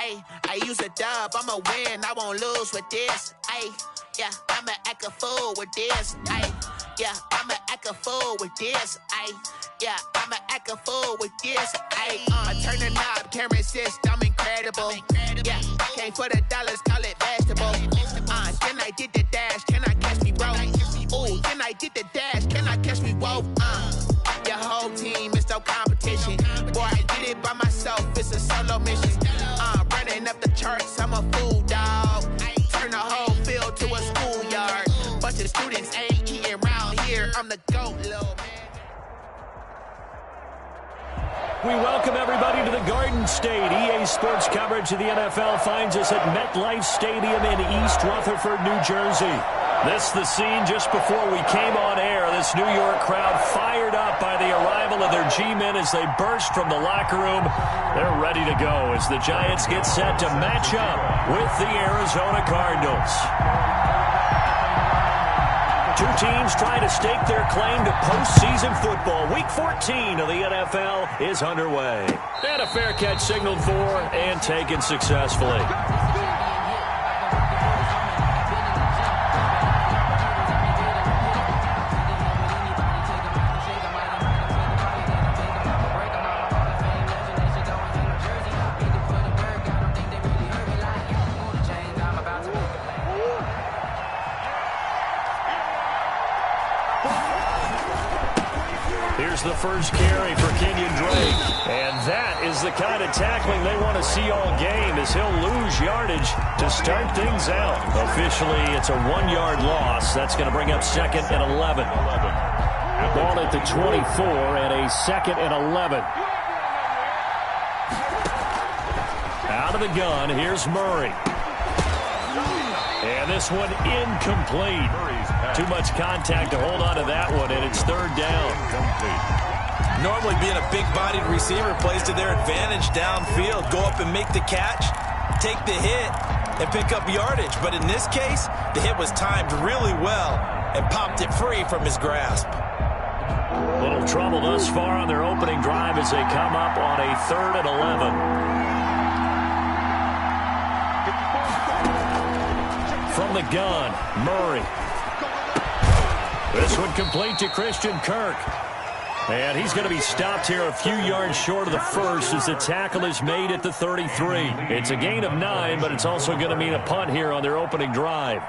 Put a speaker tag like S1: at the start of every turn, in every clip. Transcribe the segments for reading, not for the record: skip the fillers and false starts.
S1: Ay, I use a dub, I'ma win, I won't lose with this. Ay, yeah, I'ma act a fool with this. Ay, yeah, I'ma act a fool with this. Ay, yeah, I'ma act a fool with this. Ay, turn the knob, camera assist, I'm incredible. Yeah, came for the dollars, call it vegetable. Then I did the dash, can I catch me, bro? Ooh, then I did the dash, can I catch me, whoa? Your whole team is no competition. Boy, I did it by myself, it's a solo mission. Running up the charts, I'm a fool, dog. Turn the whole field to a schoolyard. Bunch of students ain't eating around here. I'm the GOAT, little man.
S2: We welcome everybody to the Garden State. EA Sports coverage of the NFL finds us at MetLife Stadium in East Rutherford, New Jersey. This the scene just before we came on air. This New York crowd fired up by the arrival of their G-men as they burst from the locker room. They're ready to go as the Giants get set to match up with the Arizona Cardinals. Two teams trying to stake their claim to postseason football. Week 14 of the NFL is underway. And a fair catch signaled for and taken successfully. Here's the first carry for Kenyon Drake. And that is the kind of tackling they want to see all game, as he'll lose yardage to start things out. Officially, it's a 1-yard loss. That's going to bring up 2nd and 11. Ball at the 24 and a 2nd and 11. Out of the gun, here's Murray. And this one incomplete. Too much contact to hold on to that one, and it's 3rd down.
S3: Normally being a big-bodied receiver plays to their advantage downfield. Go up and make the catch, take the hit, and pick up yardage. But in this case, the hit was timed really well and popped it free from his grasp.
S2: Little trouble thus far on their opening drive as they come up on a 3rd and 11. From the gun, Murray. This one complete to Christian Kirk. And he's going to be stopped here a few yards short of the first as the tackle is made at the 33. It's a gain of 9, but it's also going to mean a punt here on their opening drive.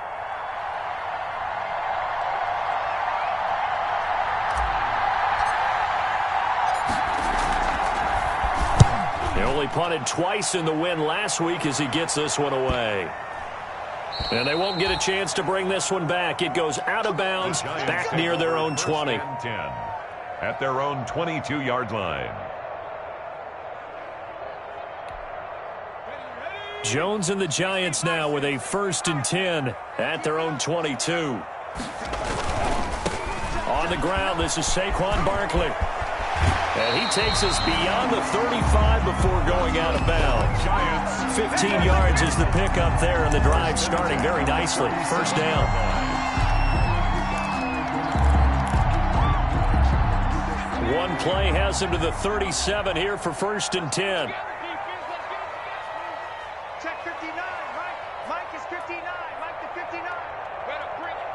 S2: He only punted twice in the win last week as he gets this one away. And they won't get a chance to bring this one back. It goes out of bounds, back near their own 20.
S4: 10 at their own 22-yard line.
S2: Jones and the Giants now with a 1st and 10 at their own 22. On the ground, this is Saquon Barkley. And he takes us beyond the 35 before going out of bounds. 15 yards is the pickup there, and the drive starting very nicely. 1st down. One play has him to the 37 here for 1st and 10.
S5: Check 59, Mike. Mike is 59. Mike to 59. Better bring it.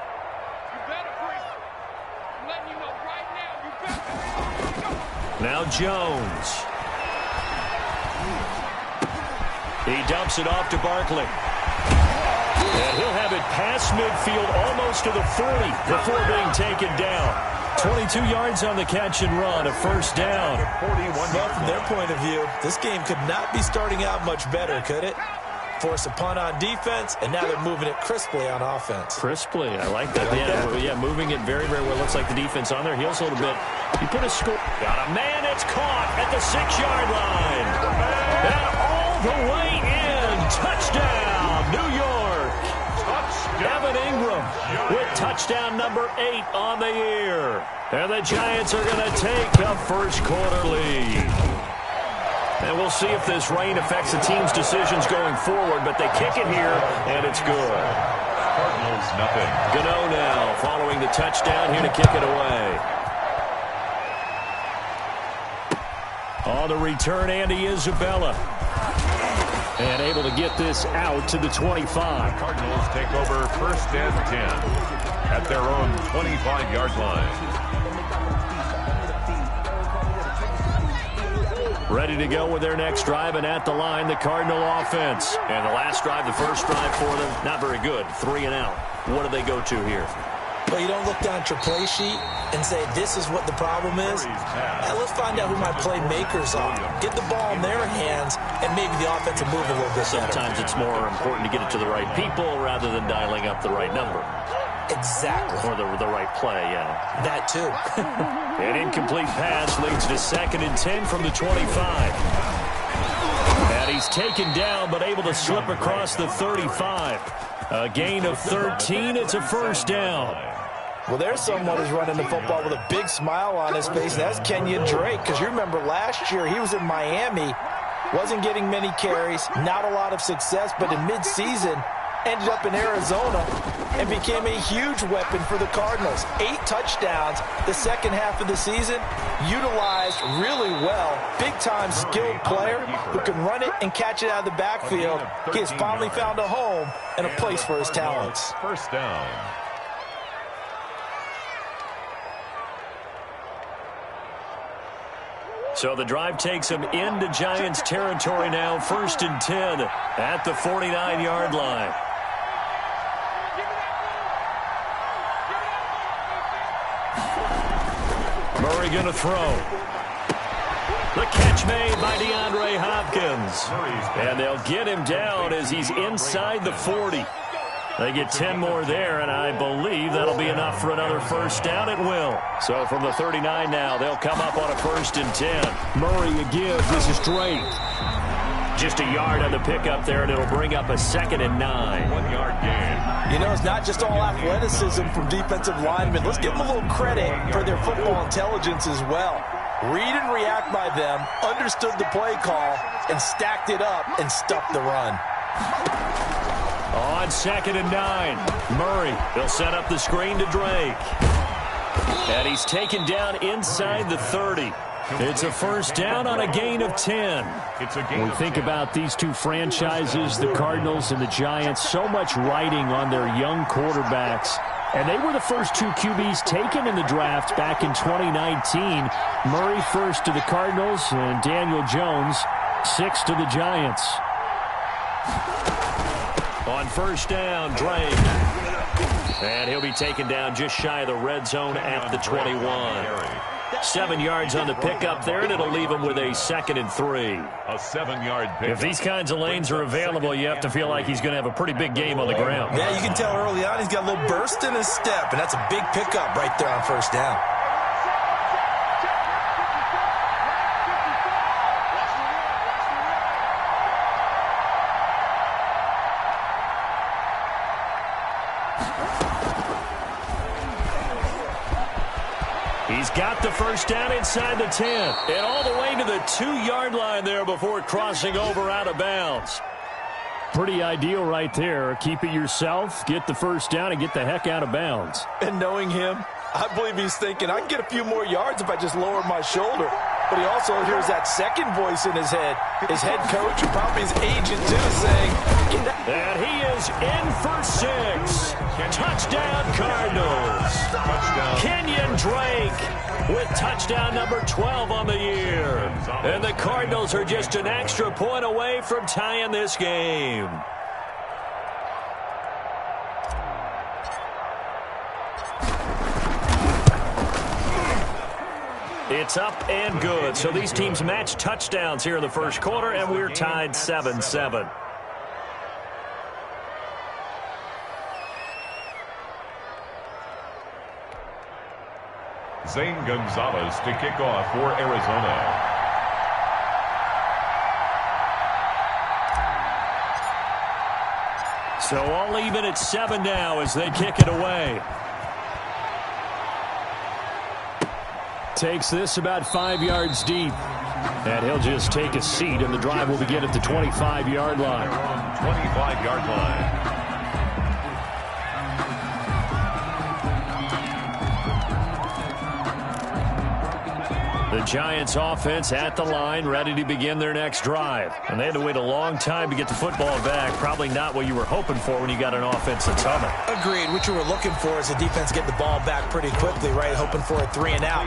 S5: You better bring it. I'm letting you know right now. You better bring it.
S2: Now Jones. He dumps it off to Barkley. And he'll have it past midfield almost to the 40 before being taken down. 22 yards on the catch and run, a 1st down.
S3: Well, from their point of view, this game could not be starting out much better, could it? Force a punt on defense, and now they're moving it crisply on offense.
S2: Crisply, I like that. Yeah, moving it very, very well. Looks like the defense on their heels a little bit. He put a score. Got a man, it's caught at the 6-yard line. And all the way in. Touchdown, New York. Evan Ingram with touchdown number 8 on the year. And the Giants are going to take a 1st quarter lead. And we'll see if this rain affects the team's decisions going forward, but they kick it here, and it's good.
S4: Cardinals, nothing.
S2: Gano now following the touchdown here to kick it away. On the return, Andy Isabella. And able to get this out to the 25.
S4: Cardinals take over 1st and 10 at their own 25-yard line.
S2: Ready to go with their next drive, and at the line, the Cardinal offense. And the last drive, the first drive for them, not very good. 3 and out. What do they go to here?
S3: Well, you don't look down at your play sheet and say, this is what the problem is. Let's find out who my playmakers are. Get the ball in their hands, and maybe the offense will move a little bit better.
S2: Sometimes it's more important to get it to the right people rather than dialing up the right number.
S3: Exactly.
S2: Or the right play, yeah.
S3: That too.
S2: An incomplete pass leads to 2nd and 10 from the 25. And he's taken down, but able to slip across the 35. A gain of 13. It's a 1st down.
S3: Well, there's someone who's running the football with a big smile on his face. That's Kenyon Drake, because you remember last year he was in Miami, wasn't getting many carries, not a lot of success, but in midseason ended up in Arizona and became a huge weapon for the Cardinals. 8 touchdowns the second half of the season, utilized really well. Big-time skilled player who can run it and catch it out of the backfield. He has finally found a home and a place for his talents.
S4: 1st down.
S2: So the drive takes him into Giants territory now. 1st and 10 at the 49-yard line. Murray going to throw. The catch made by DeAndre Hopkins. And they'll get him down as he's inside the 40. They get 10 more there, and I believe that'll be enough for another 1st down. It will. So from the 39 now, they'll come up on a 1st and 10. Murray a give. This is Drake. Just a yard on the pickup there, and it'll bring up a 2nd and 9.
S4: 1-yard gain.
S3: You know, it's not just all athleticism from defensive linemen. Let's give them a little credit for their football intelligence as well. Read and react by them, understood the play call, and stacked it up and stuffed the run.
S2: On 2nd and 9, Murray, they'll set up the screen to Drake. And he's taken down inside the 30. It's a 1st down on a gain of 10. When we think about these two franchises, the Cardinals and the Giants, so much riding on their young quarterbacks. And they were the first 2 QBs taken in the draft back in 2019. Murray first to the Cardinals, and Daniel Jones 6th to the Giants. On 1st down, Drake. And he'll be taken down just shy of the red zone at the 21. 7 yards on the pickup there, and it'll leave him with a 2nd and 3.
S4: A 7-yard pick.
S2: If these kinds of lanes are available, you have to feel like he's going to have a pretty big game on the ground.
S3: Yeah, you can tell early on he's got a little burst in his step, and that's a big pickup right there on 1st down.
S2: He's got the 1st down inside the 10. And all the way to the 2-yard line there before crossing over out of bounds. Pretty ideal right there. Keep it yourself, get the 1st down, and get the heck out of bounds.
S3: And knowing him, I believe he's thinking, I can get a few more yards if I just lower my shoulder. But he also hears that second voice in his head. His head coach and probably his agent, too, saying,
S2: and he is in for 6. Touchdown, Cardinals.
S4: Touchdown.
S2: Kenyon Drake with touchdown number 12 on the year. And the Cardinals are just an extra point away from tying this game. It's up and good. So these teams match touchdowns here in the first quarter, and we're tied 7-7.
S4: Zane Gonzalez to kick off for Arizona.
S2: So all even at 7 now as they kick it away. Takes this about 5 yards deep. And he'll just take a seat, and the drive will begin at the 25-yard line.
S4: 25-yard line.
S2: The Giants offense at the line, ready to begin their next drive. And they had to wait a long time to get the football back. Probably not what you were hoping for when you got an offense that's humming.
S3: Agreed. What you were looking for is the defense getting the ball back pretty quickly, right? Hoping for a 3 and out.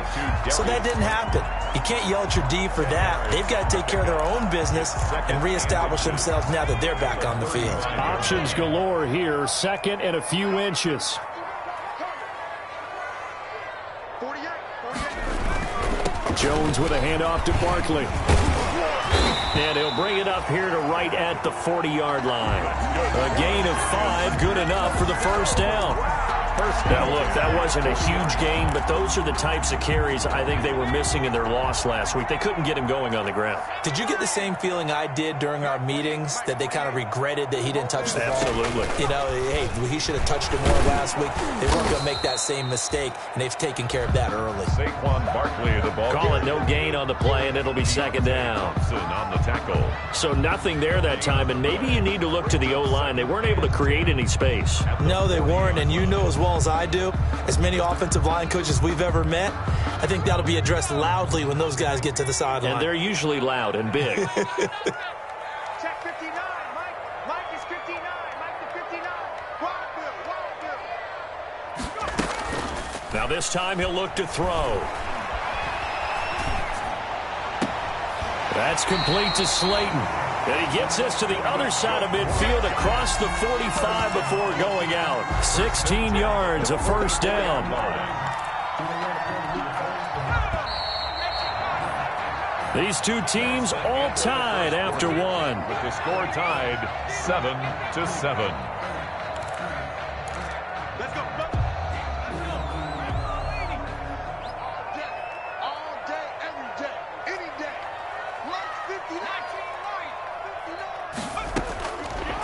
S3: So that didn't happen. You can't yell at your D for that. They've got to take care of their own business and reestablish themselves now that they're back on the field.
S2: Options galore here. Second and a few inches. Jones with a handoff to Barkley. And he'll bring it up here to right at the 40-yard line. A gain of 5, good enough for the first down. Now, look, that wasn't a huge gain, but those are the types of carries I think they were missing in their loss last week. They couldn't get him going on the ground.
S3: Did you get the same feeling I did during our meetings, that they kind of regretted that he didn't touch the ball?
S2: Absolutely.
S3: You know, hey, he should have touched it more last week. They weren't going to make that same mistake, and they've taken care of that early.
S4: Saquon Barkley, the ball.
S2: Call it no gain on the play, and it'll be second down.
S4: On the tackle.
S2: So nothing there that time, and maybe you need to look to the O-line. They weren't able to create any space.
S3: No, they weren't, and you know as well as I do, as many offensive line coaches we've ever met, I think that'll be addressed loudly when those guys get to the sideline.
S2: And they're usually loud and big.
S5: Check 59, Mike. Mike is 59. Mike to 59. Wild.
S2: Now this time he'll look to throw. That's complete to Slayton. And he gets this to the other side of midfield across the 45 before going out. 16 yards, a first down. These two teams all tied after one.
S4: With the score tied 7-7.
S5: Let's go. All day, every day, any day. Like 59.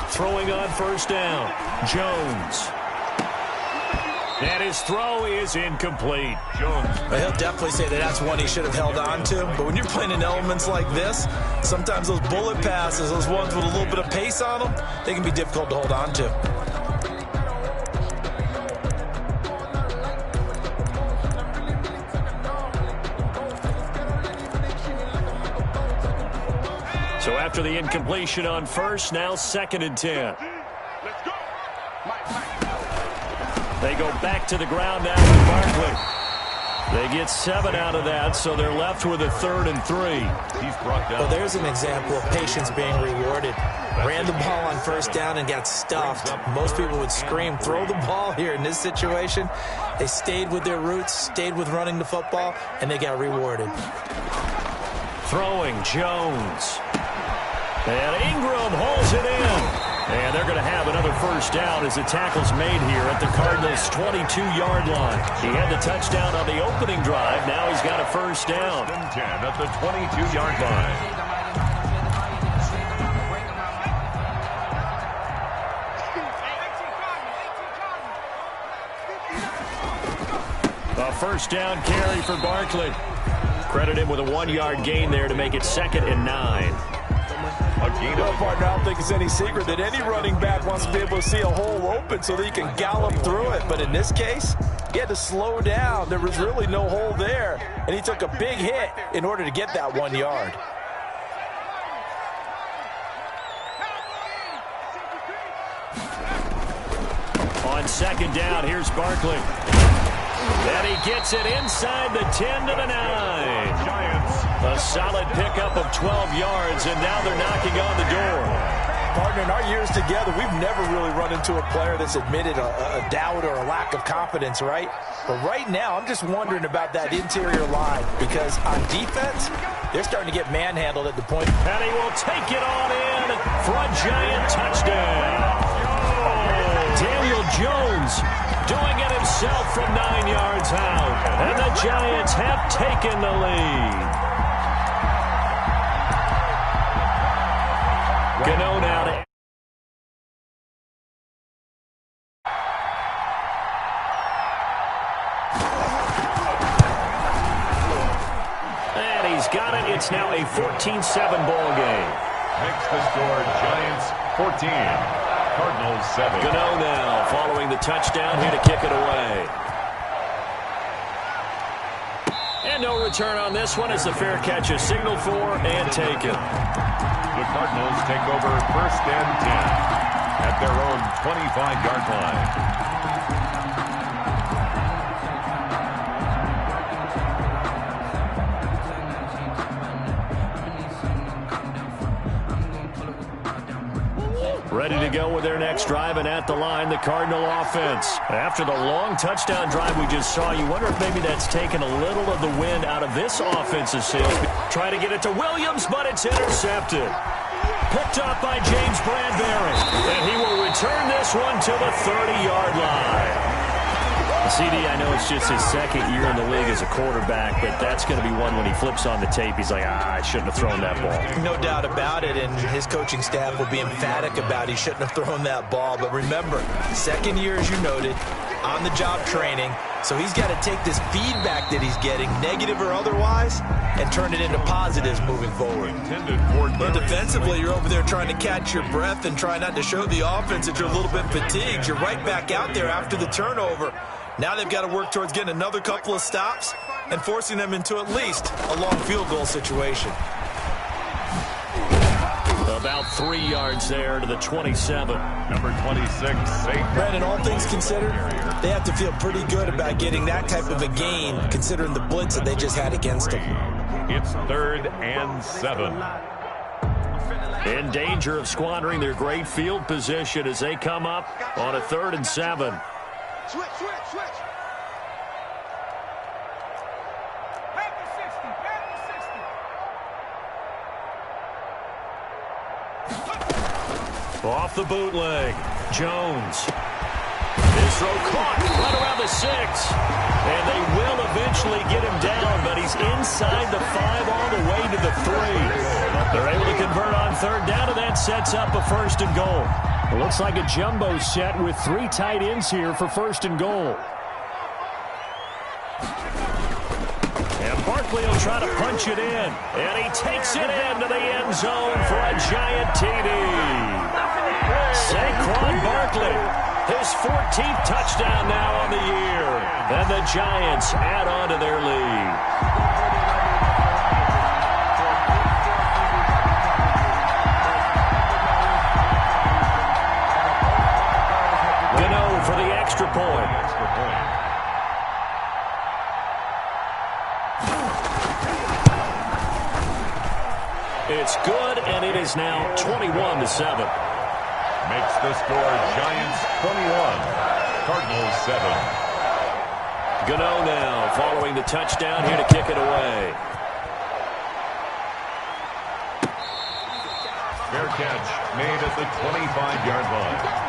S2: Throwing on first down, Jones. And his throw is incomplete.
S4: Jones.
S3: But he'll definitely say that that's one he should have held on to. But when you're playing in elements like this, sometimes those bullet passes, those ones with a little bit of pace on them, they can be difficult to hold on to.
S2: So after the incompletion on first, now 2nd and 10.
S5: Let's go.
S2: They go back to the ground now with Barkley. They get 7 out of that, so they're left with a 3rd and 3.
S4: He's brought down.
S3: Well, there's an example of patience being rewarded. Ran the ball on first down and got stuffed. Most people would scream, throw the ball here. In this situation, they stayed with their roots, stayed with running the football, and they got rewarded.
S2: Throwing, Jones. And Ingram holds it in. And they're going to have another first down as the tackle's made here at the Cardinals' 22-yard line. He had the touchdown on the opening drive. Now he's got a first down.
S4: 10 at the 22-yard line.
S2: A first down carry for Barkley. Credit him with a 1-yard gain there to make it 2nd and 9.
S6: Well, partner, I don't think it's any secret that any running back wants to be able to see a hole open so that he can gallop through it. But in this case, he had to slow down. There was really no hole there, and he took a big hit in order to get that 1 yard.
S2: On 2nd down, here's Barkley. And he gets it inside the 10 to the 9.
S4: Giants.
S2: A solid pickup of 12 yards, and now they're knocking on the door.
S6: Partner, in our years together, we've never really run into a player that's admitted a doubt or a lack of confidence, right? But right now, I'm just wondering about that interior line because on defense, they're starting to get manhandled at the point.
S2: And he will take it on in for a Giant touchdown. Daniel Jones doing it himself from 9 yards out. And the Giants have taken the lead. Gano now to... And he's got it. It's now a 14-7 ball game.
S4: Makes the score Giants 14. Cardinals 7.
S2: Gano now following the touchdown here to kick it away. And no return on this one as the fair catch is signaled for and taken.
S4: The Cardinals take over 1st and 10 at their own 25-yard line.
S2: Ready to go with their next drive, and at the line, the Cardinal offense. After the long touchdown drive we just saw, you wonder if maybe that's taken a little of the wind out of this offensive sails. Try to get it to Williams, but it's intercepted. Picked up by James Bradbury, and he will return this one to the 30-yard line. CD, I know it's just his second year in the league as a quarterback, but that's going to be one when he flips on the tape, he's like, I shouldn't have thrown that ball.
S3: No doubt about it, and his coaching staff will be emphatic about he shouldn't have thrown that ball. But remember, second year, as you noted, on-the-job training, so he's got to take this feedback that he's getting, negative or otherwise, and turn it into positives moving forward. But defensively, you're over there trying to catch your breath and try not to show the offense that you're a little bit fatigued. You're right back out there after the turnover. Now they've got to work towards getting another couple of stops and forcing them into at least a long field goal situation.
S2: About 3 yards there to the 27.
S4: Number 26, safe.
S3: Brandon, all things considered, they have to feel pretty good about getting that type of a gain, considering the blitz that they just had against them.
S4: It's 3rd and 7.
S2: In danger of squandering their great field position as they come up on a 3rd and 7.
S5: Switch. Back to 60.
S2: Off the bootleg, Jones. His throw caught right around the 6. And they will eventually get him down, but he's inside the 5 all the way to the 3. They're able to convert on 3rd down, and that sets up a 1st and goal. It looks like a jumbo set with 3 tight ends here for 1st and goal. And Barkley will try to punch it in. And he takes it into the end zone for a giant TD. Saquon Barkley, his 14th touchdown now on the year. And the Giants add on to their lead. For the extra point. It's good, and it is now 21-7.
S4: Makes the score Giants 21, Cardinals 7.
S2: Gano now following the touchdown here to kick it away.
S4: Fair catch made at the 25-yard line.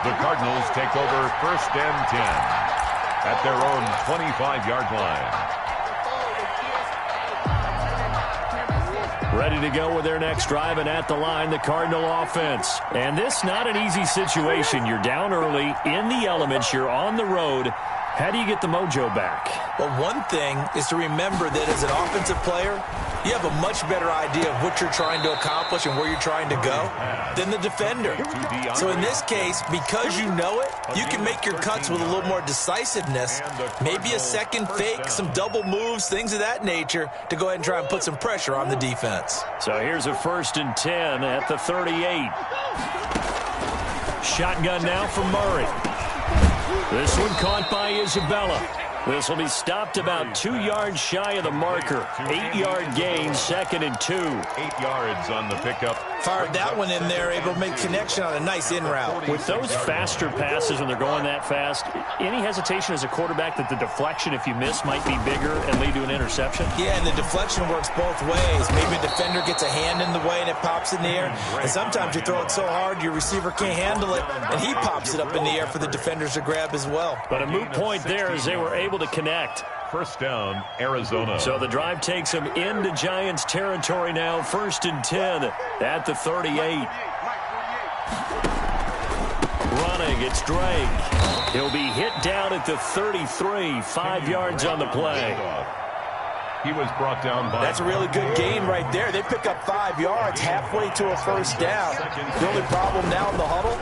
S4: The Cardinals take over 1st and 10 at their own 25-yard line.
S2: Ready to go with their next drive, and at the line, the Cardinal offense. And this not an easy situation. You're down early, in the elements, you're on the road. How do you get the mojo back?
S3: Well, one thing is to remember that as an offensive player, you have a much better idea of what you're trying to accomplish and where you're trying to go than the defender. So in this case, because you know it, you can make your cuts with a little more decisiveness, maybe a second fake, some double moves, things of that nature, to go ahead and try and put some pressure on the defense.
S2: So here's a 1st and 10 at the 38. Shotgun now from Murray. This one caught by Isabella. This will be stopped about 2 yards shy of the marker. 8-yard gain, 2nd and 2.
S4: 8 yards on the pickup.
S3: Fired that one in there, able to make connection on a nice in route.
S2: With those faster passes when they're going that fast, any hesitation as a quarterback that the deflection, if you miss, might be bigger and lead to an interception?
S3: Yeah, and the deflection works both ways. Maybe a defender gets a hand in the way and it pops in the air. And sometimes you throw it so hard your receiver can't handle it, and he pops it up in the air for the defenders to grab as well.
S2: But a moot point there as they were able to connect.
S4: 1st down, Arizona.
S2: So the drive takes them into Giants territory now. 1st and 10 at the 38. Running, it's Drake. He'll be hit down at the 33. 5 yards on the play.
S4: He was brought down by...
S3: That's a really good gain right there. They pick up 5 yards halfway to a 1st down. The only problem now in the huddle,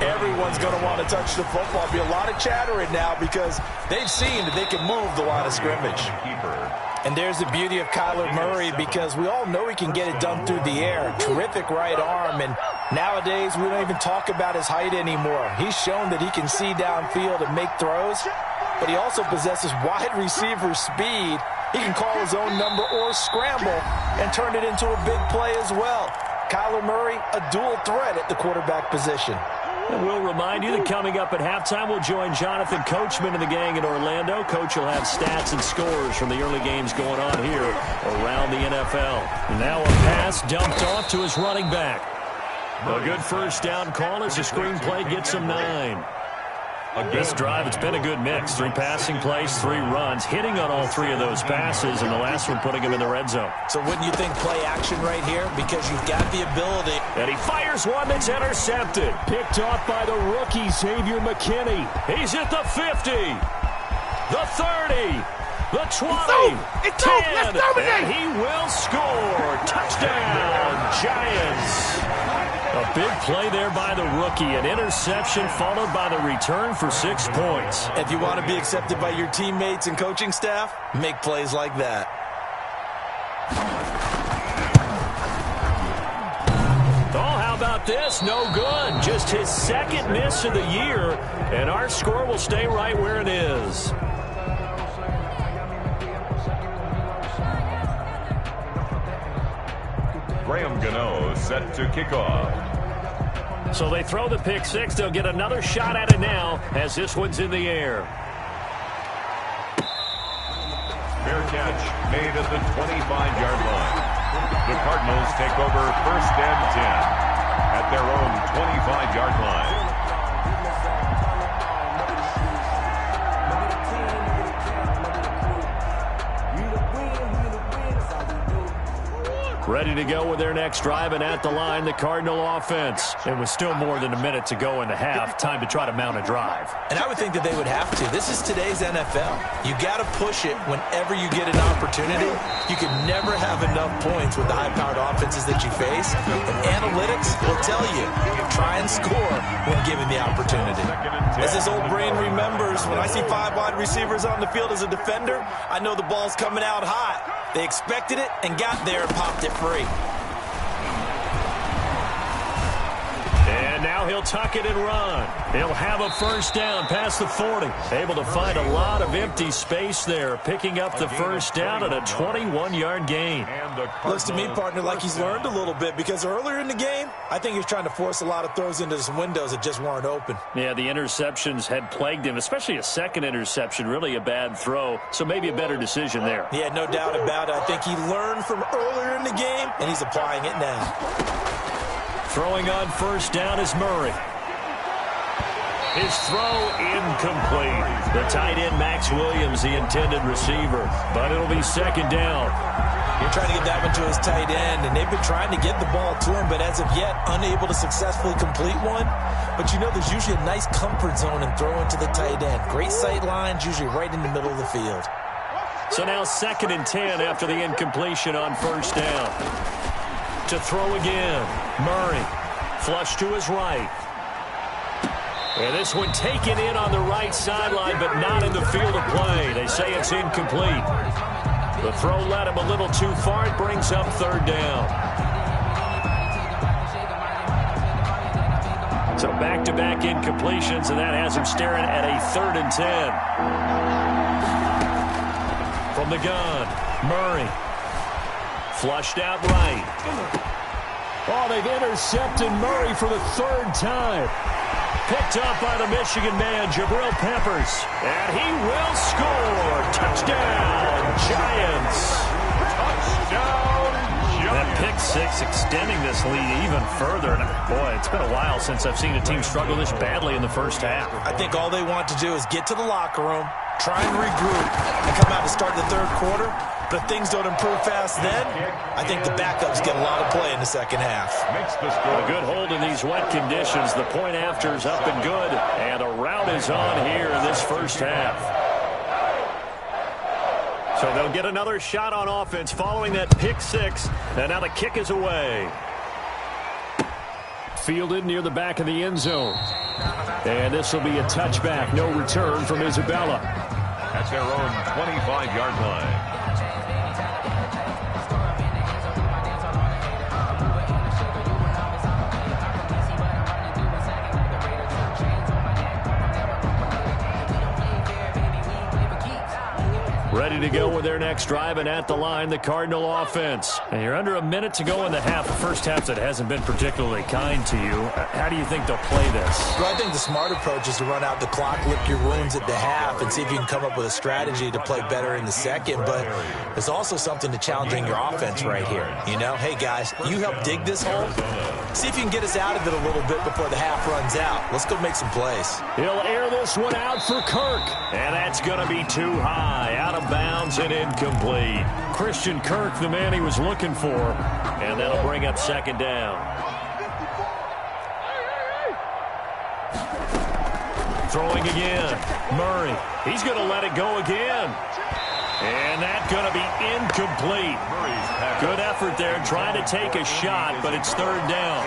S3: everyone's going to want to touch the football. There'll be a lot of chattering now because they've seen that they can move the line of scrimmage.
S6: And there's the beauty of Kyler Murray, because we all know he can get it done through the air. Terrific right arm, and nowadays we don't even talk about his height anymore. He's shown that he can see downfield and make throws, but he also possesses wide receiver speed. He can call his own number or scramble and turn it into a big play as well. Kyler Murray, a dual threat at the quarterback position.
S2: And we'll remind you that coming up at halftime, we'll join Jonathan Coachman and the gang in Orlando. Coach will have stats and scores from the early games going on here around the NFL. Now a pass dumped off to his running back. A good first down call as the screenplay gets him 9. This drive, it's been a good mix. 3 passing plays, 3 runs, hitting on all 3 of those passes, and the last one putting him in the red zone.
S3: So wouldn't you think play action right here? Because you've got the ability.
S2: And he fires one that's intercepted. Picked off by the rookie, Xavier McKinney. He's at the 50, the 30, the 20,
S5: it's
S2: 10, and he will score. Touchdown, Giants. A big play there by the rookie. An interception followed by the return for 6 points.
S3: If you want to be accepted by your teammates and coaching staff, make plays like that.
S2: Oh, how about this? No good. Just his 2nd miss of the year, and our score will stay right where it is.
S4: Graham Gano set to kick off.
S2: So they throw the pick 6. They'll get another shot at it now as this one's in the air.
S4: Fair catch made at the 25-yard line. The Cardinals take over 1st and 10 at their own 25-yard line.
S2: Ready to go with their next drive, and at the line, the Cardinal offense. And with still more than a minute to go in the half, time to try to mount a drive.
S3: And I would think that they would have to. This is today's NFL. You got to push it whenever you get an opportunity. You can never have enough points with the high-powered offenses that you face. And analytics will tell you, try and score when given the opportunity. As this old brain remembers, when I see 5 wide receivers on the field as a defender, I know the ball's coming out hot. They expected it and got there and popped it free.
S2: And now he'll tuck it and run. He'll have a first down past the 40. Able to find a lot of empty space there, picking up the first down at a 21-yard gain.
S3: Looks to me, partner, like he's learned a little bit, because earlier in the game, I think he was trying to force a lot of throws into some windows that just weren't open.
S2: Yeah, the interceptions had plagued him, especially a 2nd interception, really a bad throw, so maybe a better decision there.
S3: Yeah, no doubt about it. I think he learned from earlier in the game, and he's applying it now.
S2: Throwing on first down is Murray. His throw incomplete. The tight end, Max Williams, the intended receiver, but it'll be 2nd down.
S3: You're trying to get that one to his tight end, and they've been trying to get the ball to him, but as of yet, unable to successfully complete one. But you know there's usually a nice comfort zone in throwing to the tight end. Great sight lines, usually right in the middle of the field.
S2: So now 2nd and 10 after the incompletion on first down. To throw again, Murray. Flush to his right. And this one taken in on the right sideline, but not in the field of play. They say it's incomplete. The throw led him a little too far. It brings up 3rd down. So back-to-back incompletions, and that has him staring at a 3rd and 10. From the gun, Murray. Flushed out right. Oh, they've intercepted Murray for the 3rd time. Picked up by the Michigan man, Jabril Peppers. And he will score. Touchdown, Giants.
S4: Touchdown, Giants.
S2: That pick 6 extending this lead even further. And boy, it's been a while since I've seen a team struggle this badly in the first half.
S3: I think all they want to do is get to the locker room, try and regroup, and come out to start the 3rd quarter. But if things don't improve fast then, I think the backups get a lot of play in the 2nd half.
S2: A good hold in these wet conditions. The point after's up and good. And a rout is on here in this first half. So they'll get another shot on offense following that pick 6. And now the kick is away. Fielded near the back of the end zone. And this will be a touchback. No return from Isabella.
S4: At their own 25-yard line.
S2: ready to go with their next drive, and at the line, the Cardinal offense. And you're under a minute to go in the half. The first half that hasn't been particularly kind to you. How do you think they'll play this?
S3: Well, I think the smart approach is to run out the clock, lick your wounds at the half, and see if you can come up with a strategy to play better in the second. But there's also something to challenging your offense right here. You know, hey, guys, you help dig this hole. See if you can get us out of it a little bit before the half runs out. Let's go make some plays.
S2: He'll air this one out for Kirk. And that's going to be too high, out of bounds and incomplete. Christian Kirk, the man he was looking for, and that'll bring up second down. Throwing again. Murray, he's going to let it go again. And that's going to be incomplete. Good effort there, trying to take a shot, but it's third down.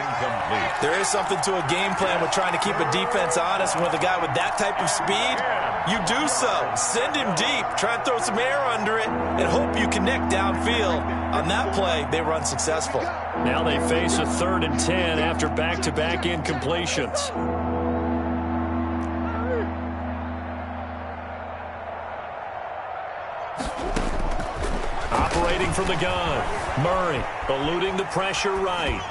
S3: There is something to a game plan with trying to keep a defense honest. With a guy with that type of speed, you do so. Send him deep, try and throw some air under it, and hope you connect downfield. On that play, they run successful.
S2: Now they face a 3rd and 10 after back-to-back incompletions. Operating from the gun. Murray eluding the pressure right.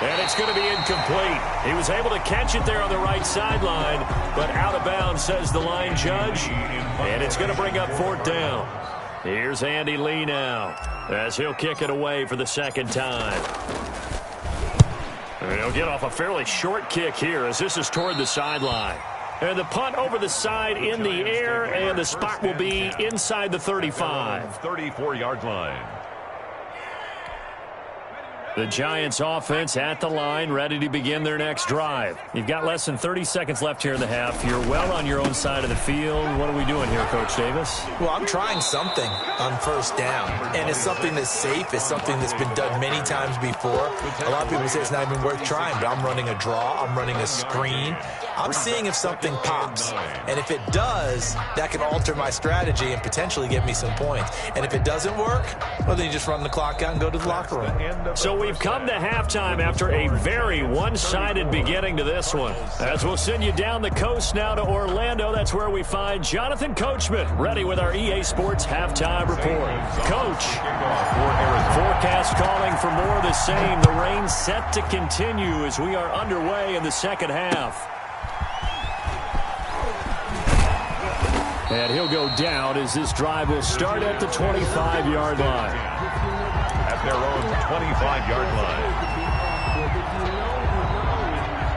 S2: And it's going to be incomplete. He was able to catch it there on the right sideline, but out of bounds, says the line judge. And it's going to bring up 4th down. Here's Andy Lee now, as he'll kick it away for the second time. And he'll get off a fairly short kick here, as this is toward the sideline. And the punt over the side in the air, and the spot will be inside the 35.
S4: 34-yard line.
S2: The Giants offense at the line, ready to begin their next drive. You've got less than 30 seconds left here in the half. You're well on your own side of the field. What are we doing here, Coach Davis?
S3: Well, I'm trying something on first down, and it's something that's safe. It's something that's been done many times before. A lot of people say it's not even worth trying, but I'm running a draw. I'm running a screen. I'm seeing if something pops, and if it does, that can alter my strategy and potentially get me some points. And if it doesn't work, well, then you just run the clock out and go to the locker room.
S2: So we've come to halftime after a very one-sided beginning to this one. As we'll send you down the coast now to Orlando, that's where we find Jonathan Coachman, ready with our EA Sports Halftime Report. Coach, forecast calling for more of the same. The rain set to continue as we are underway in the second half. And he'll go down as this drive will start at the 25-yard line.
S4: At their own 25-yard line.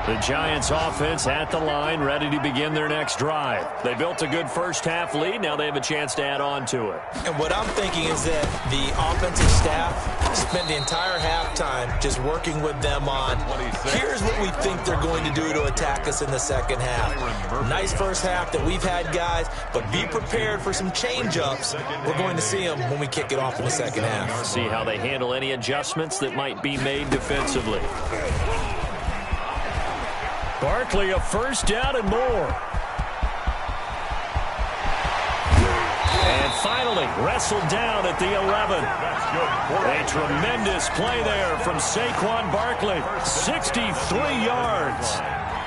S2: The Giants offense at the line, ready to begin their next drive. They built a good first-half lead. Now they have a chance to add on to it.
S3: And what I'm thinking is that the offensive staff spent the entire halftime just working with them on, here's what we think they're going to do to attack us in the second half. Nice first half that we've had, guys, but be prepared for some change-ups. We're going to see them when we kick it off in the second half.
S2: See how they handle any adjustments that might be made defensively. Barkley, a first down and more. And finally, wrestled down at the 11. A tremendous play there from Saquon Barkley. 63 yards.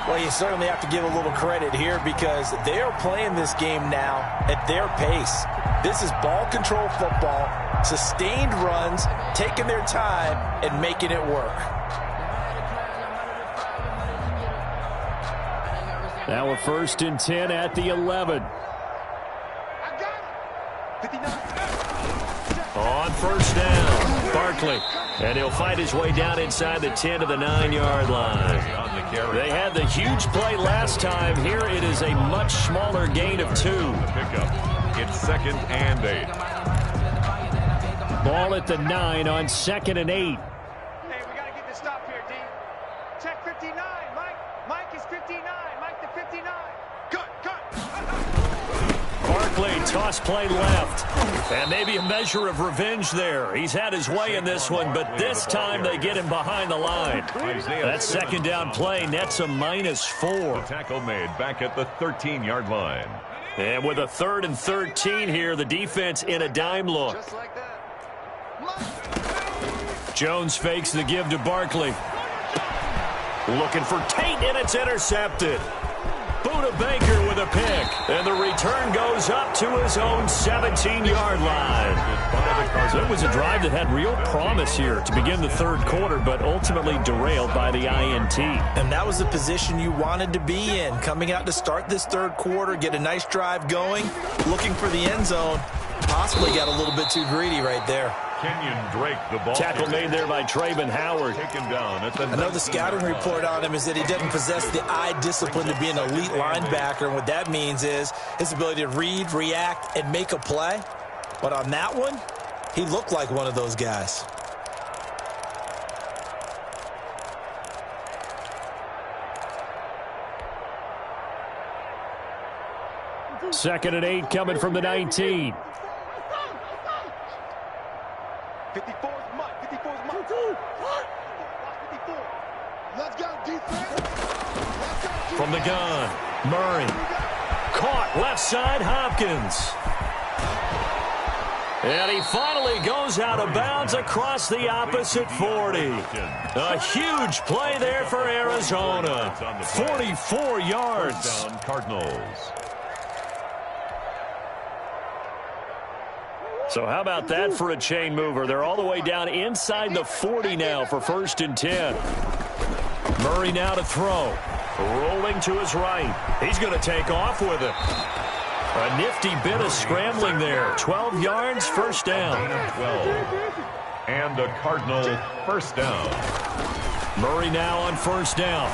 S6: Well, you certainly have to give a little credit here because they are playing this game now at their pace. This is ball control football, sustained runs, taking their time, and making it work.
S2: Now we're 1st and 10 at the 11. On first down, Barkley. And he'll fight his way down inside the 10 to the 9-yard line. They had the huge play last time. Here it is a much smaller gain of 2.
S4: It's 2nd and 8.
S2: Ball at the 9 on 2nd and 8.
S5: Hey, we got to get this stop here, D. Check 59. Mike is 59. Mike the 59. Cut.
S2: Barkley, toss play left. And maybe a measure of revenge there. He's had his way in this one, but this time they get him behind the line. That second down play nets a -4.
S4: Tackle made back at the 13-yard line.
S2: And with a 3rd and 13 here, the defense in a dime look.
S5: Just like that.
S2: Jones fakes the give to Barkley. Looking for Tate, and it's intercepted. Buda Baker with a pick. And the return goes up to his own 17-yard line. So it was a drive that had real promise here to begin the third quarter, but ultimately derailed by the INT.
S3: And that was the position you wanted to be in. Coming out to start this third quarter, get a nice drive going, looking for the end zone. Possibly got a little bit too greedy right there.
S4: Kenyon Drake, the ball.
S2: Tackle made there by Trayvon Howard.
S4: Taken down at the
S3: I know the scouting report on him is that he doesn't possess the eye discipline to be an elite linebacker. And what that means is his ability to read, react, and make a play. But on that one, he looked like one of those guys.
S2: Second and 8 coming from the 19.
S5: 54 is Mike. 54 is Mike. 54. Let's go, defense.
S2: From the gun, Murray. Caught left side, Hopkins. And he finally goes out of bounds across the opposite 40. A huge play there for Arizona. 44 yards.
S4: Down Cardinals.
S2: So how about that for a chain mover? They're all the way down inside the 40 now for 1st and 10. Murray now to throw. Rolling to his right. He's going to take off with it. A nifty bit of scrambling there. 12 yards, first down.
S4: 12. And the Cardinal first down.
S2: Murray now on first down.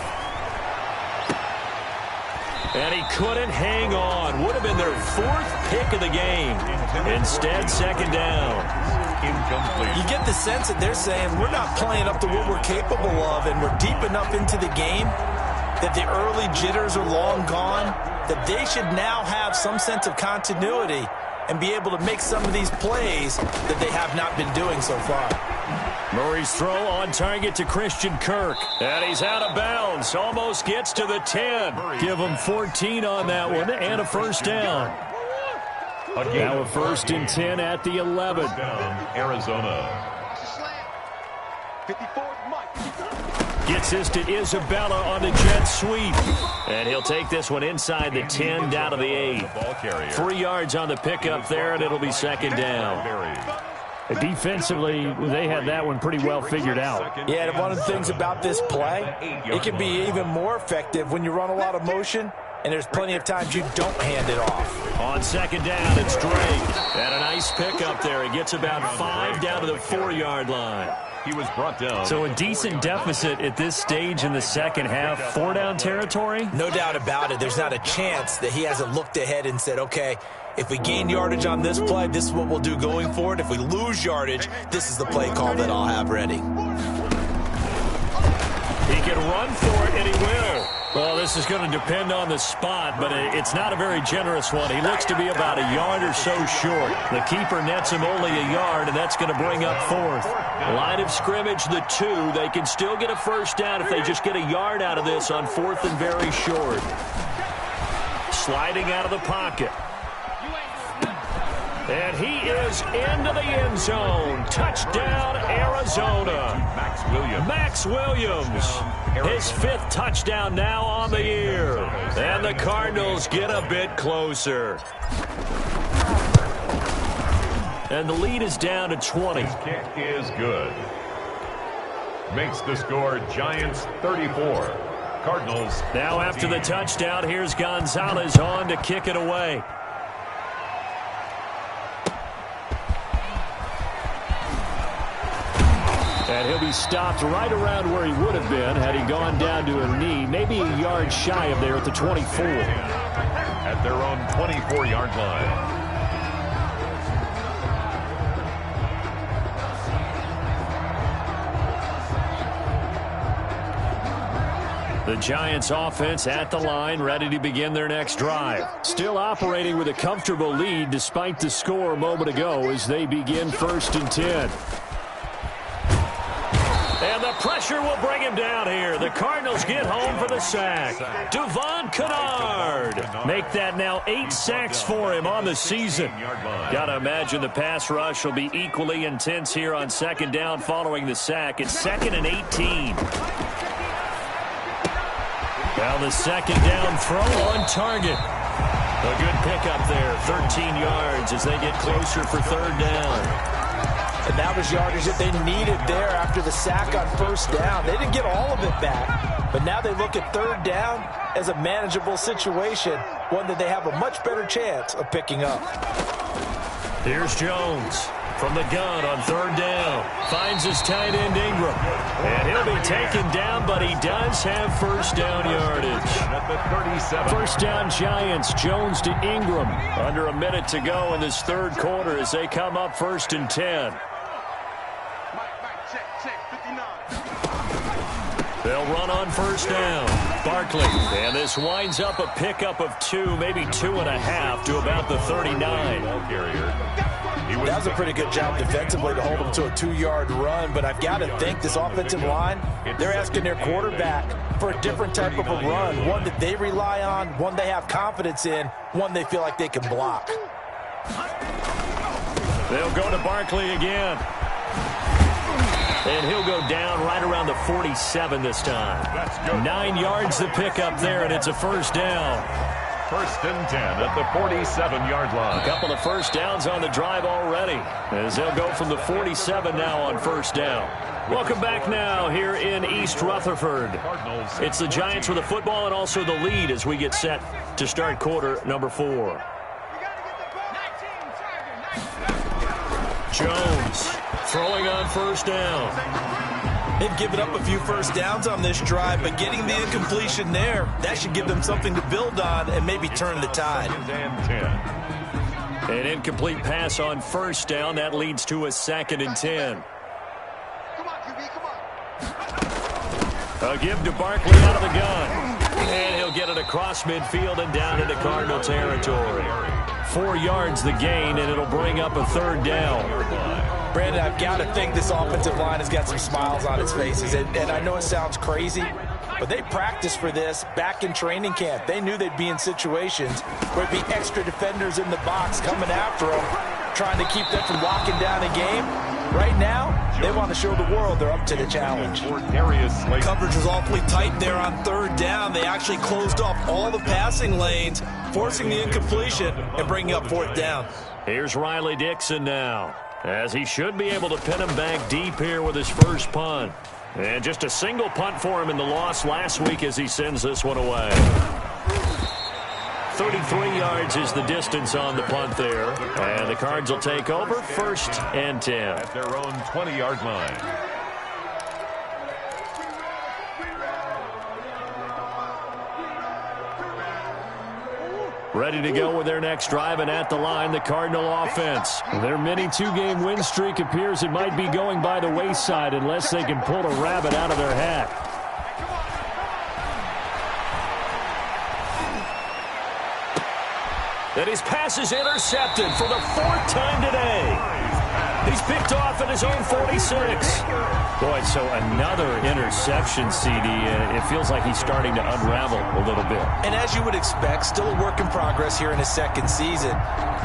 S2: And he couldn't hang on. Would have been their 4th pick of the game. Instead, second down.
S4: Incomplete.
S3: You get the sense that they're saying we're not playing up to what we're capable of, and we're deep enough into the game that the early jitters are long gone, that they should now have some sense of continuity and be able to make some of these plays that they have not been doing so far.
S2: Murray's throw on target to Christian Kirk. And he's out of bounds. Almost gets to the 10. Give him 14 on that one and a first down. Now a 1st and 10 at the 11.
S4: Down Arizona.
S5: 54 is Mike.
S2: Gets this to Isabella on the jet sweep. And he'll take this one inside the 10 down to the 8.
S4: Ball carrier.
S2: 3 yards on the pickup there, and it'll be second down.
S7: Defensively, they had that one pretty well figured out.
S3: Yeah, and one of the things about this play, it can be even more effective when you run a lot of motion, and there's plenty of times you don't hand it off.
S2: On second down, it's Drake. And a nice pickup there. He gets about 5 down to the 4-yard line.
S4: He was brought down.
S2: So a decent deficit at this stage in the second half. 4-down territory?
S3: No doubt about it. There's not a chance that he hasn't looked ahead and said, okay, if we gain yardage on this play, this is what we'll do going forward. If we lose yardage, this is the play call that I'll have ready.
S2: He can run for it, and he will. Well, this is going to depend on the spot, but it's not a very generous one. He looks to be about a yard or so short. The keeper nets him only a yard, and that's going to bring up 4th. Line of scrimmage, the 2. They can still get a first down if they just get a yard out of this on 4th and very short. Sliding out of the pocket. And he is into the end zone. Touchdown, Arizona. Max Williams. His 5th touchdown now on the year. And the Cardinals get a bit closer. And the lead is down to 20.
S4: His kick is good. Makes the score Giants 34. Cardinals.
S2: Now after the touchdown, here's Gonzalez on to kick it away. And he'll be stopped right around where he would have been had he gone down to a knee, maybe a yard shy of there at the 24.
S4: At their own 24-yard line.
S2: The Giants offense at the line, ready to begin their next drive. Still operating with a comfortable lead despite the score a moment ago as they begin 1st and 10. And the pressure will bring him down here. The Cardinals get home for the sack. Devon Kennard. Make that now 8 sacks for him on the season. Got to imagine the pass rush will be equally intense here on second down following the sack. It's 2nd and 18. Now the second down throw on target. A good pickup there, 13 yards as they get closer for third down.
S6: And that was yardage that they needed there after the sack on first down. They didn't get all of it back, but now they look at third down as a manageable situation, one that they have a much better chance of picking up.
S2: Here's Jones from the gun on third down. Finds his tight end Ingram. And he'll be taken down, but he does have first down yardage. First down Giants, Jones to Ingram. Under a minute to go in this third quarter as they come up 1st and 10. They'll run on first down. Barkley, and this winds up a pickup of 2, maybe 2.5 to about the 39.
S6: That was a pretty good job defensively to hold him to a 2-yard run, but I've got to think this offensive line, they're asking their quarterback for a different type of a run, one that they rely on, one they have confidence in, one they feel like they can block.
S2: They'll go to Barkley again. And he'll go down right around the 47 this time. 9 yards to pick up there, and it's a first down.
S4: 1st and 10 at the 47-yard line.
S2: A couple of first downs on the drive already, as they'll go from the 47 now on first down. Welcome back now here in East Rutherford. It's the Giants with the football and also the lead as we get set to start quarter number 4. Jones throwing on first down.
S3: They've given up a few first downs on this drive, but getting the incompletion there, that should give them something to build on and maybe turn the tide.
S2: An incomplete pass on first down. That leads to a 2nd and 10. A give to Barkley out of the gun. And he'll get it across midfield and down into Cardinal territory. 4 yards the gain, and it'll bring up a third down.
S6: Brandon, I've got to think this offensive line has got some smiles on its faces. And I know it sounds crazy, but they practiced for this back in training camp. They knew they'd be in situations where it'd be extra defenders in the box coming after them, trying to keep them from locking down a game. Right now, they want to show the world they're up to the challenge.
S3: Coverage was awfully tight there on third down. They actually closed off all the passing lanes, forcing the incompletion and bringing up 4th down.
S2: Here's Riley Dixon now, as he should be able to pin him back deep here with his first punt. And just a single punt for him in the loss last week as he sends this one away. 33 yards is the distance on the punt there. And the Cards will take over 1st and 10.
S4: At their own 20-yard line.
S2: Ready to go with their next drive, and at the line, the Cardinal offense. Their mini 2-game win streak appears it might be going by the wayside unless they can pull a rabbit out of their hat. And his pass is intercepted for the 4th time today. He's picked off at his own 46. Boy, so another interception, CD. It feels like he's starting to unravel a little bit.
S6: And as you would expect, still a work in progress here in his 2nd season.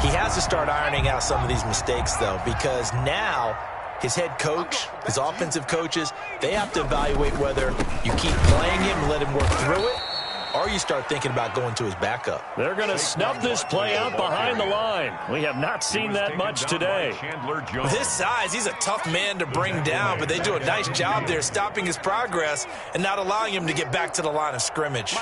S6: He has to start ironing out some of these mistakes, though, because now his head coach, his offensive coaches, they have to evaluate whether you keep playing him and let him work through it, or you start thinking about going to his backup.
S2: They're going to snuff this play out behind the line. We have not seen that much today.
S3: With his size, he's a tough man to bring down, but they do a nice job there stopping his progress and not allowing him to get back to the line of scrimmage.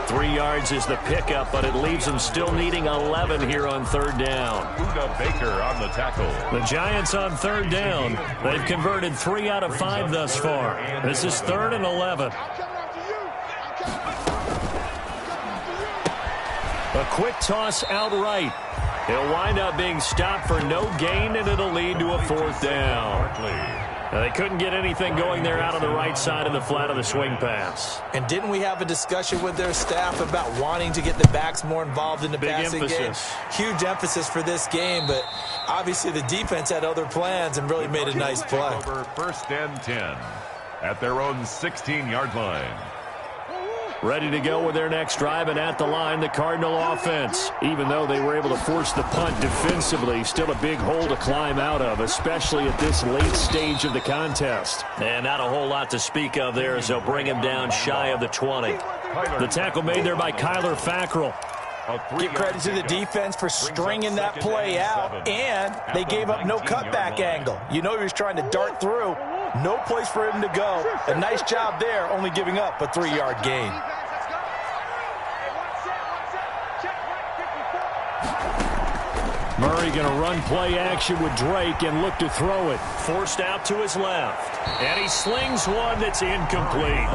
S2: 3 yards is the pickup, but it leaves them still needing 11 here on third down.
S4: Buda Baker on the tackle.
S2: The Giants on third down. They've converted 3 out of 5 thus far. This is 3rd and 11. A quick toss outright. He'll wind up being stopped for no gain, and it'll lead to a 4th down. They couldn't get anything going there out of the right side of the flat of the swing pass.
S6: And didn't we have a discussion with their staff about wanting to get the backs more involved in the passing game? Huge emphasis for this game, but obviously the defense had other plans and really made a nice play.
S4: Over 1st and 10 at their own 16-yard line.
S2: Ready to go with their next drive, and at the line, the Cardinal offense. Even though they were able to force the punt defensively, still a big hole to climb out of, especially at this late stage of the contest.
S7: And not a whole lot to speak of there as they'll bring him down shy of the 20.
S2: The tackle made there by Kyler Fackrell.
S6: Give credit to the defense for stringing that play out, and they gave up no cutback angle. You know he was trying to dart through. No place for him to go. A nice job there, only giving up a 3-yard gain.
S2: Murray going to run play action with Drake and look to throw it.
S7: Forced out to his left. And he slings one that's incomplete.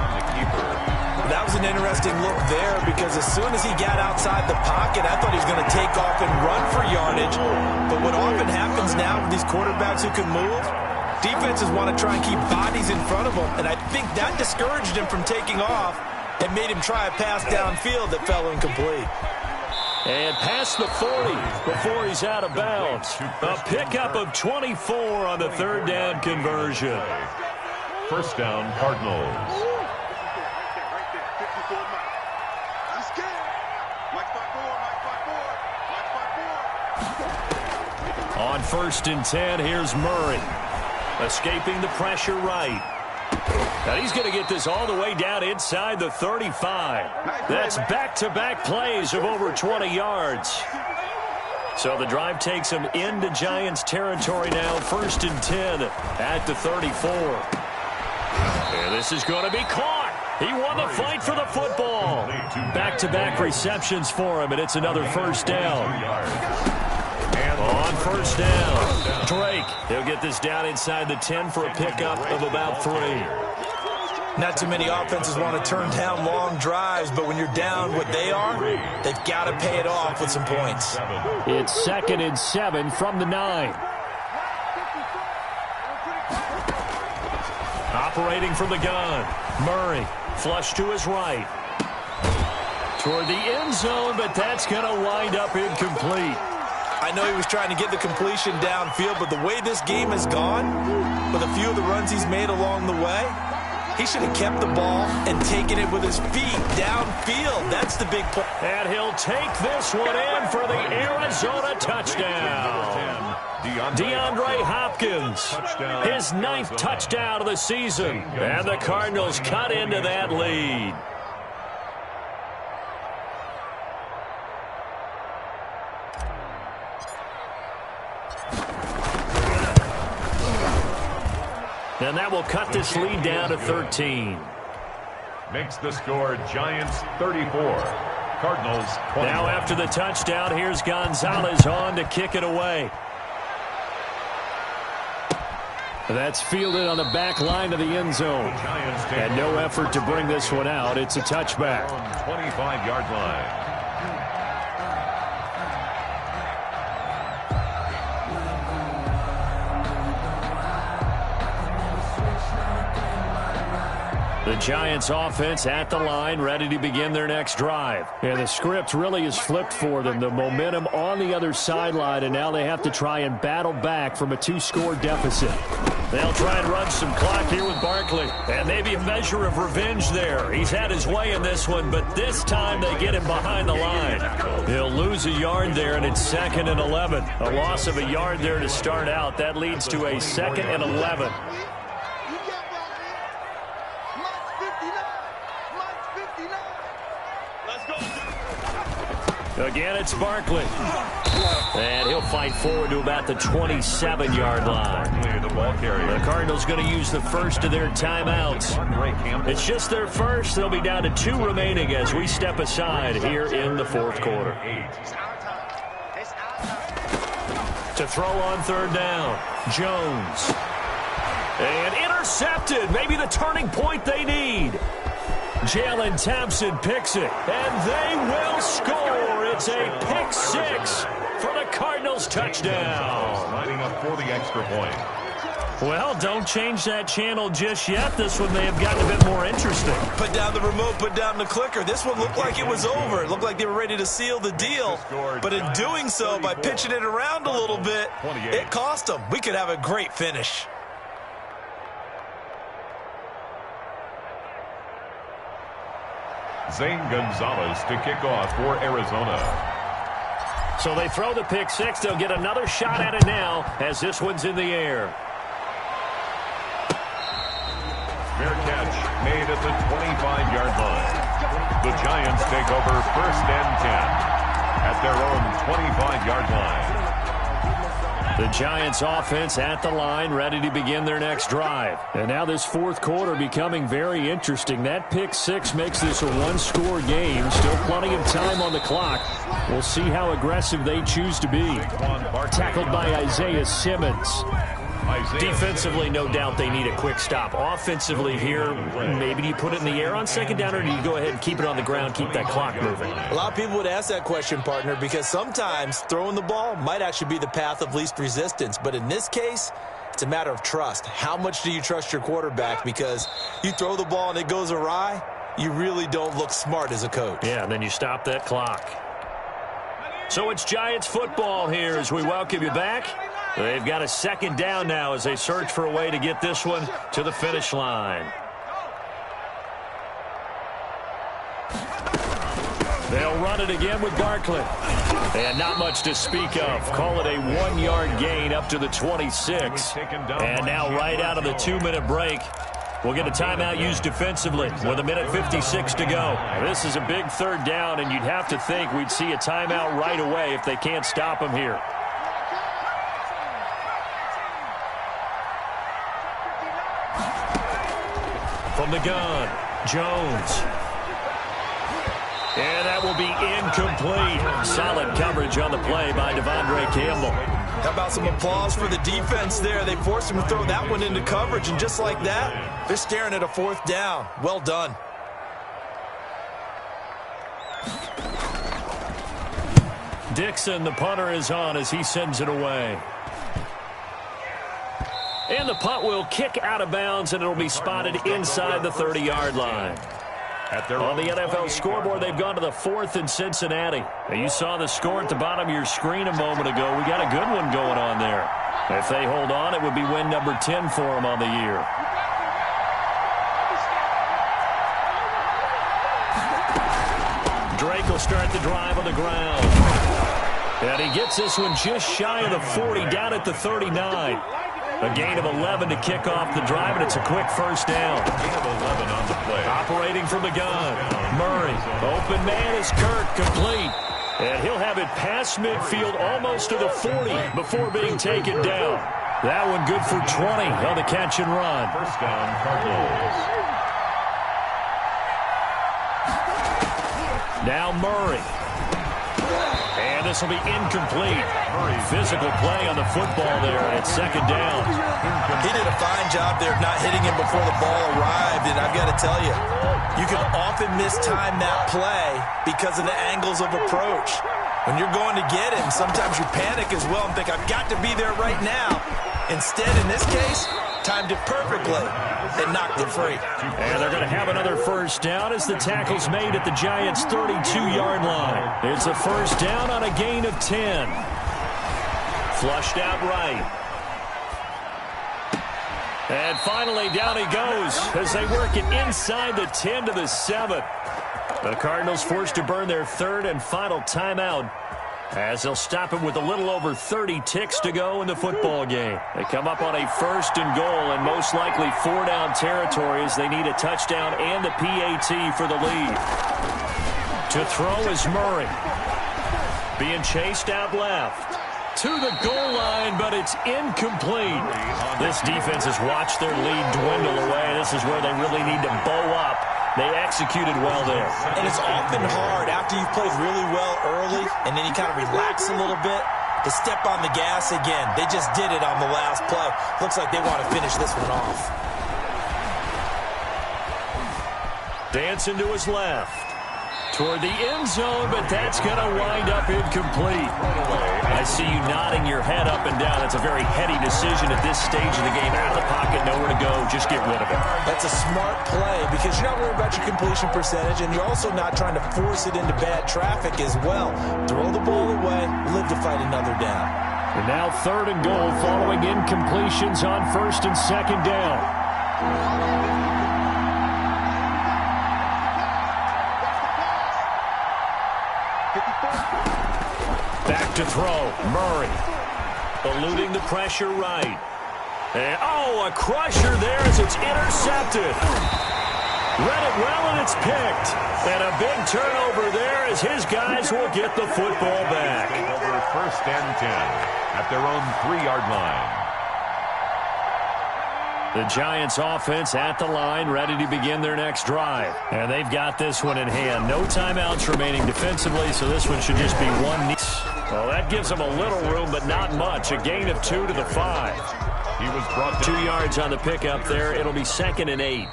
S3: That was an interesting look there because as soon as he got outside the pocket, I thought he was going to take off and run for yardage. But what often happens now with these quarterbacks who can move, defenses want to try and keep bodies in front of them, and I think that discouraged him from taking off and made him try a pass downfield that fell incomplete.
S2: And past the 40 before he's out of bounds. A pickup of 24 on the third down conversion.
S4: First down, Cardinals.
S2: On 1st and 10, here's Murray. Escaping the pressure right. And he's going to get this all the way down inside the 35. That's back-to-back plays of over 20 yards. So the drive takes him into Giants territory now. 1st and 10 at the 34. And this is going to be caught. He won the fight for the football. Back-to-back receptions for him, and it's another first down. On 1st down, Drake. He'll get this down inside the 10 for a pickup of about 3.
S3: Not too many offenses want to turn down long drives, but when you're down what they are, they've got to pay it off with some points.
S2: It's 2nd and 7 from the 9. Operating from the gun, Murray, flush to his right. Toward the end zone, but that's going to wind up incomplete.
S3: I know he was trying to get the completion downfield, but the way this game has gone, with a few of the runs he's made along the way, he should have kept the ball and taken it with his feet downfield. That's the big play.
S2: And he'll take this one in for the Arizona touchdown. DeAndre Hopkins, his 9th touchdown of the season. And the Cardinals cut into that lead. And that will cut this lead down to 13.
S4: Makes the score Giants 34, Cardinals 20.
S2: Now after the touchdown, here's Gonzalez on to kick it away. That's fielded on the back line of the end zone. And no effort to bring this one out. It's a touchback.
S4: 25-yard line.
S2: The Giants offense at the line, ready to begin their next drive. And the script really is flipped for them. The momentum on the other sideline, and now they have to try and battle back from a 2-score deficit. They'll try and run some clock here with Barkley. And maybe a measure of revenge there. He's had his way in this one, but this time they get him behind the line. He'll lose a yard there, and it's 2nd and 11. A loss of a yard there to start out. That leads to a 2nd and 11. Again, it's Barkley. And he'll fight forward to about the 27-yard line. The Cardinals going to use the first of their timeouts. It's just their first. They'll be down to 2 remaining as we step aside here in the 4th quarter. To throw on 3rd down, Jones. And intercepted. Maybe the turning point they need. Jalen Thompson picks it, and they will score. It's a pick 6 for the Cardinals touchdown.
S4: Lining up for the extra point.
S2: Well, don't change that channel just yet. This one may have gotten a bit more interesting.
S3: Put down the remote, put down the clicker. This one looked like it was over. It looked like they were ready to seal the deal. But in doing so, by pitching it around a little bit, it cost them. We could have a great finish.
S4: Zane Gonzalez to kick off for Arizona.
S2: So they throw the pick six. They'll get another shot at it now as this one's in the air.
S4: Fair catch made at the 25-yard line. The Giants take over 1st and 10 at their own 25-yard line.
S2: The Giants offense at the line, ready to begin their next drive. And now this fourth quarter becoming very interesting. That pick six makes this a one-score game. Still plenty of time on the clock. We'll see how aggressive they choose to be. Tackled by Isaiah Simmons. Defensively, no doubt they need a quick stop. Offensively here, maybe do you put it in the air on second down, or do you go ahead and keep it on the ground, keep that clock moving?
S3: A lot of people would ask that question, partner, because sometimes throwing the ball might actually be the path of least resistance. But in this case, it's a matter of trust. How much do you trust your quarterback? Because you throw the ball and it goes awry, you really don't look smart as a coach.
S2: Yeah, and then you stop that clock. So it's Giants football here as we welcome you back. They've got a second down now as they search for a way to get this one to the finish line. They'll run it again with Barkley. And not much to speak of. Call it a 1-yard gain up to the 26. And now right out of the 2-minute break, we'll get a timeout used defensively with 1:56 to go. This is a big third down, and you'd have to think we'd see a timeout right away if they can't stop them here. From the gun, Jones. And that will be incomplete. Solid coverage on the play by Devondre Campbell.
S3: How about some applause for the defense there? They forced him to throw that one into coverage, and just like that, they're staring at a fourth down. Well done.
S2: Dixon, the punter, is on as he sends it away. And the punt will kick out of bounds, and it'll be spotted inside the 30-yard line. On the NFL scoreboard, they've gone to the 4th in Cincinnati. Now, you saw the score at the bottom of your screen a moment ago. We got a good one going on there. If they hold on, it would be win number 10 for them on the year. Drake will start the drive on the ground. And he gets this one just shy of the 40, down at the 39. A gain of 11 to kick off the drive, and it's a quick first down.
S4: Gain of 11 on the play.
S2: Operating from the gun. Murray. Open man is Kirk, complete. And he'll have it past midfield almost to the 40 before being taken down. That one good for 20 on the catch and run.
S4: First down, Cardinals.
S2: Now Murray. And this will be incomplete. Physical play on the football there, and it's second down.
S3: He did a fine job there of not hitting him before the ball arrived, and I've got to tell you, you can often mistime that play because of the angles of approach. When you're going to get him, sometimes you panic as well and think, I've got to be there right now. Instead, in this case, timed it perfectly and knocked it free.
S2: And they're going to have another first down as the tackle's made at the Giants' 32-yard line. It's a first down on a gain of 10. Flushed out right. And finally, down he goes as they work it inside the 10 to the 7. The Cardinals forced to burn their third and final timeout as they'll stop it with a little over 30 ticks to go in the football game. They come up on a first and goal and most likely 4-down territory as they need a touchdown and the PAT for the lead. To throw is Murray. Being chased out left. To the goal line, but it's incomplete. This defense has watched their lead dwindle away. This is where they really need to bow up. They executed well there.
S3: And it's often hard after you've played really well early and then you kind of relax a little bit to step on the gas again. They just did it on the last play. Looks like they want to finish this one off.
S2: Dancing to his left. Toward the end zone, but that's going to wind up incomplete. I see you nodding your head up and down. It's a very heady decision at this stage of the game. Out of the pocket, nowhere to go. Just get rid of it.
S3: That's a smart play because you're not worried about your completion percentage, and you're also not trying to force it into bad traffic as well. Throw the ball away, live to fight another down.
S2: And now third and goal following incompletions on first and second down. to throw. Murray eluding the pressure right. And, oh, a crusher there as it's intercepted. Read it well, and it's picked. And a big turnover there as his guys will get the football back.
S4: Over first and 10 at their own 3-yard line.
S2: The Giants offense at the line, ready to begin their next drive. And they've got this one in hand. No timeouts remaining defensively, so this one should just be one. Well, that gives them a little room, but not much. A gain of 2 to the 5.
S4: He was brought
S2: 2 yards on the pickup there. It'll be 2nd and 8.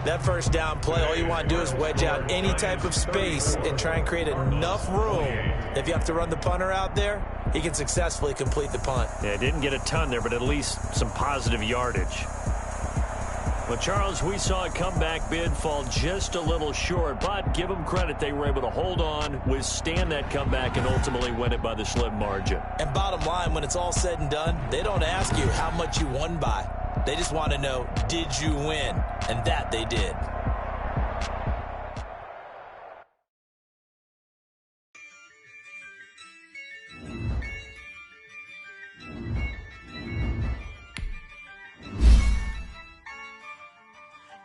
S3: That first down play, all you want to do is wedge out any type of space and try and create enough room. If you have to run the punter out there, he can successfully complete the punt.
S2: Yeah, didn't get a ton there, but at least some positive yardage. Well, Charles, we saw a comeback bid fall just a little short, but give them credit. They were able to hold on, withstand that comeback, and ultimately win it by the slim margin.
S3: And bottom line, when it's all said and done, they don't ask you how much you won by. They just want to know, did you win? And that they did.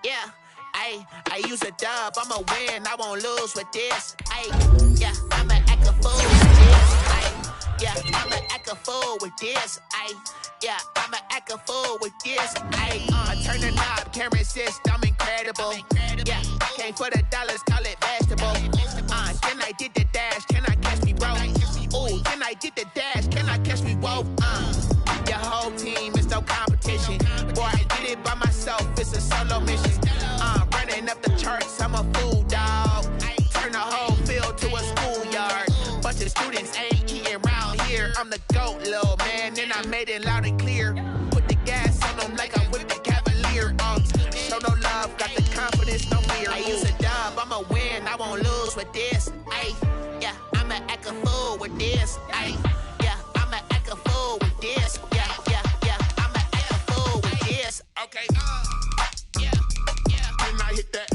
S1: Yeah, I use a dub, I'ma win, I won't lose with this. Yeah, I'ma act a fool with this. Yeah, I'ma act a fool with this. Yeah, I'ma act a fool with this. Turn the knob, can't resist, I'm incredible. Yeah, came for the dollars, call it vegetable. Then I did the dash, can I catch me, bro? Ooh, then I did the dash, can I catch me, whoa? Your whole team is no competition. Boy, I did it by myself, it's a solo mission. Running up the charts, I'm a fool, dog. Turn the whole field to a schoolyard. Bunch of students ain't eating round here. I'm the GOAT, little man, and I made it loud and clear. Put the gas on them like I'm with the Cavalier. Show no love, got the confidence, no fear. I use a dub, I'ma win, I won't lose with this. Yeah, I'ma act a fool with this. Yeah, I'ma act a fool with this. Yeah, I'ma act a fool with this. Okay, yeah, when I hit that.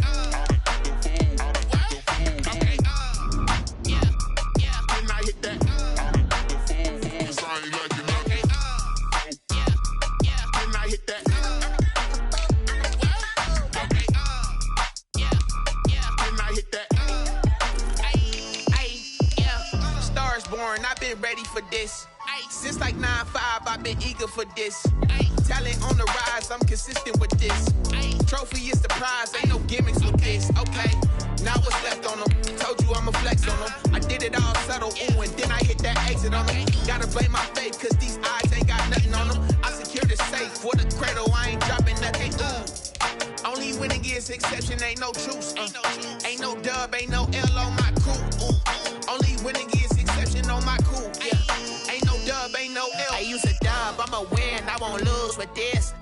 S1: Okay, yeah, when I hit that. Cause I ain't like it, okay, yeah, when I hit that. Okay, yeah, when I hit that. Yeah, Stars born, I've been ready for this. Since like 9-5, I've been eager for this. Talent on the rise, I'm consistent with this. Trophy is the prize, ain't no gimmicks with this. Okay, now what's left on them? Told you I'ma flex on them. I did it all subtle, ooh, and then I hit that exit on them. Gotta blame my faith, cause these eyes ain't got nothing on them. I secure the safe for the cradle, I ain't dropping nothing. Only winning is exception, ain't no truce. Ain't no dub, ain't no L on my crew. Only winning is exception on my crew. Yeah, ain't no dub, ain't no L. I use a dub, I'ma win, I won't lose with this.